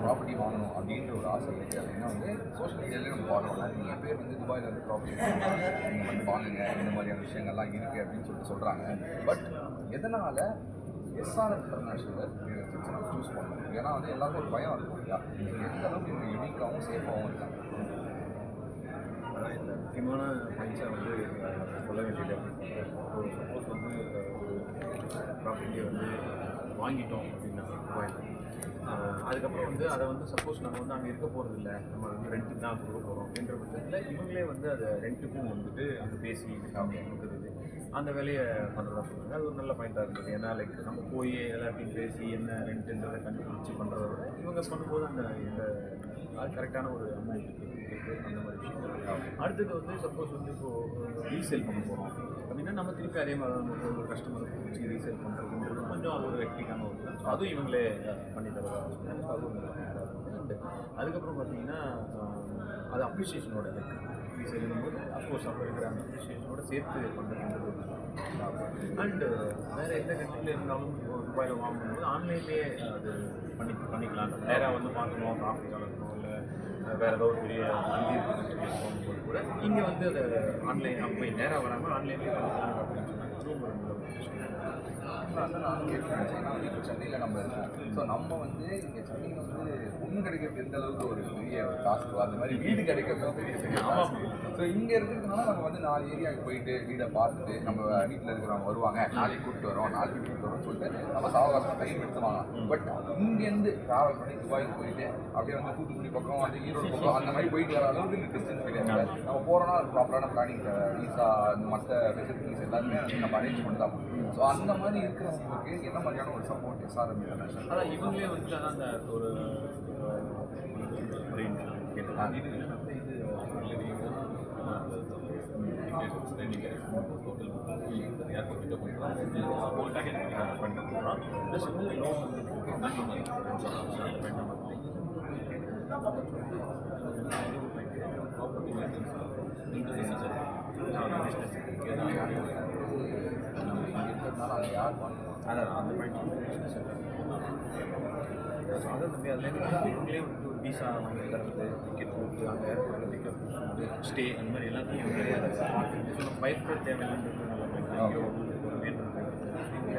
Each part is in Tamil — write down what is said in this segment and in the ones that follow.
ப்ராப்பர்ட்டி வாங்கணும் அப்படின்ற ஒரு ஆசை இருக்குது அப்படின்னா வந்து சோஷியல் மீடியாவிலே நம்ம பார்க்கலாம். நிறைய பேர் வந்து துபாயில் வந்து ப்ராப்பர்ட்டி நீங்கள் வந்து வாங்குங்க, இந்த மாதிரியான விஷயங்கள்லாம் இருக்குது அப்படின்னு சொல்கிறாங்க. பட் எதனால் எஸ்ஆர்எம் இன்டர்நேஷனல் நம்ம சூஸ் பண்ணணும்? ஏன்னா வந்து எல்லாருக்கும் ஒரு பயம் இருக்கும் இல்லையா? எந்த அளவுக்கு இவங்க யூனிக்காகவும் சேஃபாகவும் இருக்காங்க. இந்த முக்கியமான பாயிண்ட்ஸை வந்து சொல்ல வேண்டியது அப்படின்னு சப்போஸ் வந்து ஒரு ப்ராப்பர்ட்டியை வந்து வாங்கிட்டோம் அப்படின்னா துபாயில், அதுக்கப்புறம் வந்து அதை வந்து சப்போஸ் நம்ம வந்து அங்கே இருக்க போகிறது இல்லை, நம்ம வந்து ரெண்ட்டுக்கு தான் கொடுக்க போகிறோம் அப்படின்ற பட்சத்தில் இவங்களே வந்து அதை ரெண்ட்டுக்கும் வந்துட்டு அங்கே பேசி கொடுக்குறது, அந்த வேலையை பண்ணுறதா சொல்லுவாங்க. அது ஒரு நல்ல பாயிண்ட்டாக இருந்தது. ஏன்னா லைக் நம்ம போய் எல்லாத்தையும் பேசி என்ன ரெண்ட்டுன்றதை கண்டுபிடிச்சி பண்ணுறத விட இவங்க பண்ணும்போது அந்த இந்த அது கரெக்டான ஒரு அமௌண்ட்டுக்கு அந்த மாதிரி விஷயங்கள். அடுத்தது வந்து சப்போஸ் வந்து இப்போது ரீசேல் பண்ண போகிறோம் அப்படின்னா நம்ம திருப்பி அதே மாதிரி ஒரு கஸ்டமருக்கு பிடிச்சி ரீசேல் பண்ணுறதுன்றது கொஞ்சம் அது ஒரு ஹெக்டிக்கான ஒரு ஸோ அதுவும் இவங்களே பண்ணி தரதா சொன்னாங்க. ஸோ அதுவும் அண்ட் அதுக்கப்புறம் பார்த்தீங்கன்னா அது அப்ரிஷியேஷனோட லைக் ரீசேலும் போது அஃப்கோர்ஸ் அப்போ இருக்கிற அந்த அப்ரிஷியேஷனோட சேர்த்து பண்ணுறது. அண்டு வேறு எந்த கண்ட்ரியில் இருந்தாலும் துபாயில் வாங்கும்போது ஆன்லைன்லேயே அது பண்ணிக்கலாம். நேராக வந்து பார்க்கணும், ஆஃபீஸாக இருக்கணும், இல்லை வேறு ஏதோ ஒரு பெரிய வண்டி போகும்போது கூட இங்கே வந்து அதை ஆன்லைன் போய் நேராக வராமல் ஆன்லைன்லேயே பண்ணிக்கலாம் அப்படின்னு சொன்னாங்க. அதுவும் ஒரு நல்ல விஷயம். நானும் கேட்குறேன். ஏன்னா வந்து இப்போ சென்னையில் நம்ம இருக்கோம். ஸோ நம்ம வந்து இங்கே சென்னையில் வந்து பொண்ணு கிடைக்கிறது எந்த அளவுக்கு ஒரு பெரிய டாஸ்க், அந்த மாதிரி வீடு கிடைக்கிறது பெரிய பெரிய டாஸ்க். ஸோ இங்கே இருக்கிறதுனால நம்ம வந்து 4 ஏரியாவுக்கு போயிட்டு வீடை பார்த்துட்டு நம்ம வீட்டில் இருக்கிறவங்க வருவாங்க, நாளைக்கு கூப்பிட்டு வரோம் சொல்லிட்டு நம்ம சாவகாசமாக டைம் எடுத்துவாங்க. பட் இங்கேருந்து ட்ராவல் பண்ணி துபாய்க்கு போயிட்டு அப்படியே வந்து தூத்துக்குடி பக்கம் வந்து ஈரோடு பக்கம் அந்த மாதிரி போயிட்டு வர அளவுக்கு இந்த டிஸ்டன்ஸ் கிடையாது. நம்ம போகிறோன்னா ப்ராப்பரான பிளானிங், விசா, மற்ற ஃபெசிலிட்டிஸ் எல்லாமே நம்ம அரேஞ்ச் பண்ணி தான். ஸோ அந்த மாதிரி இருக்கிறவங்களுக்கு என்ன மாதிரியான ஒரு சப்போர்ட் எஸ்ஆர்எம் இன்டர்நேஷனல்? அதான் இவங்களே வந்து அந்த ஒரு கேட்டுருக்காங்க. இது ஏர்போர்ட் ஹோல் பேக்கேஜ் பண்ணி கொடுக்குறோம். ப்ளஸ் வந்து லோன் அதான் அந்த பாயிண்ட் ஸோ அதை வந்து அதுலேருந்து இவங்களே வந்து ஒரு வீசா வாங்கி தரது, டிக்கெட் போட்டு அங்கே ஏர்போர்ட்டில் பிக்கப் ஸ்டே அந்த மாதிரி எல்லாத்தையும் இவங்களே அதை பார்த்துட்டு ஸோ நம்ம பயப்பட தேவையில்லைன்றது நல்லா ஒரு வேண்டுறது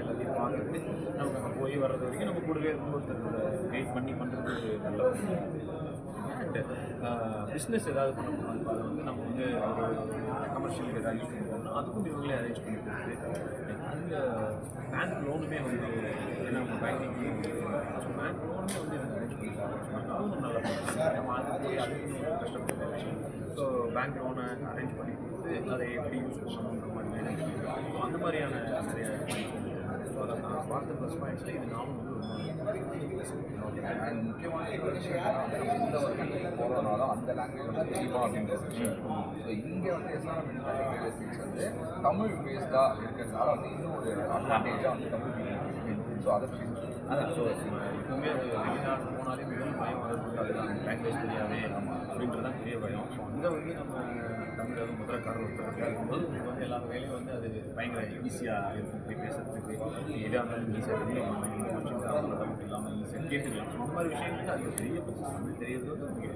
எல்லாத்தையும் பார்த்துட்டு நமக்கு அங்கே போய் வர்றது வரைக்கும் நம்ம கூடவே இருந்து ஒருத்தர் கைட் பண்ணி பண்ணுறது நல்ல அண்டு பிஸ்னஸ் ஏதாவது பண்ண போகிறோம், அதை வந்து நம்ம வந்து ஒரு கமர்ஷியல் ஏதாவது யூஸ் பண்ணுறோம்னா அதுக்கும் இவங்களே அரேஞ்ச் பண்ணி கொடுத்து அந்த பேங்க் லோனுமே வந்து ஏன்னா நம்ம பேங்கிங் பேங்க் லோனுமே வந்து எனக்கு அரேஞ்ச் பண்ணி சொன்னாங்க. அதுவும் நல்லா நம்ம அது போய் அதுவும் கஷ்டப்பட்ட விஷயம். ஸோ பேங்க் லோனை அரேஞ்ச் பண்ணி கொடுத்து அதை எப்படி யூஸ் பண்ணணுன்ற மாதிரி ஸோ அந்த மாதிரியான நிறைய ஸோ அதை நான் பார்த்த ப்ளஸ் பாயிண்ட்ஸில் இது நானும் வந்து அண்ட் முக்கியமான ஒரு விஷயம் வந்து நம்ம எந்த ஒரு கண்ட்ரிக்கு போகிறோம்னாலும் அந்த லாங்குவேஜ் வந்து தெரியுமா அப்படின்றது விஷயம். ஸோ இங்கே வந்து எஸ்ஆர்எம் இண்டஸ்ட்ரீஸ் வந்து தமிழ் பேஸ்டாக இருக்கிறதுனால வந்து இன்னும் ஒரு அட்வான்டேஜாக வந்து தமிழ் ஸோ அதை பற்றி அதான் ஸோ எப்பவுமே அது வெளிநாடு போனாலே மிகவும் பயம் வரது அதுதான் லாங்குவேஜ் தெரியாதே அப்படின்றது தான் பெரிய பயம். ஸோ அங்கே வந்து நம்ம தமிழ் அது முதலக்காரர் ஒருத்தர் இருக்கும்போது வந்து எல்லா வேலையும் வந்து அது பயங்கர ஈஸியாக இருக்கும். போய் பேசுறதுக்கு எதாக இருந்தாலும் ஈஸியாக தெரியும், தமிழ் இல்லாமல் ஈஸியாக கேட்டுக்கலாம். ஸோ இந்த மாதிரி விஷயங்களுக்கு அது பெரிய தமிழ் தெரியுது வந்து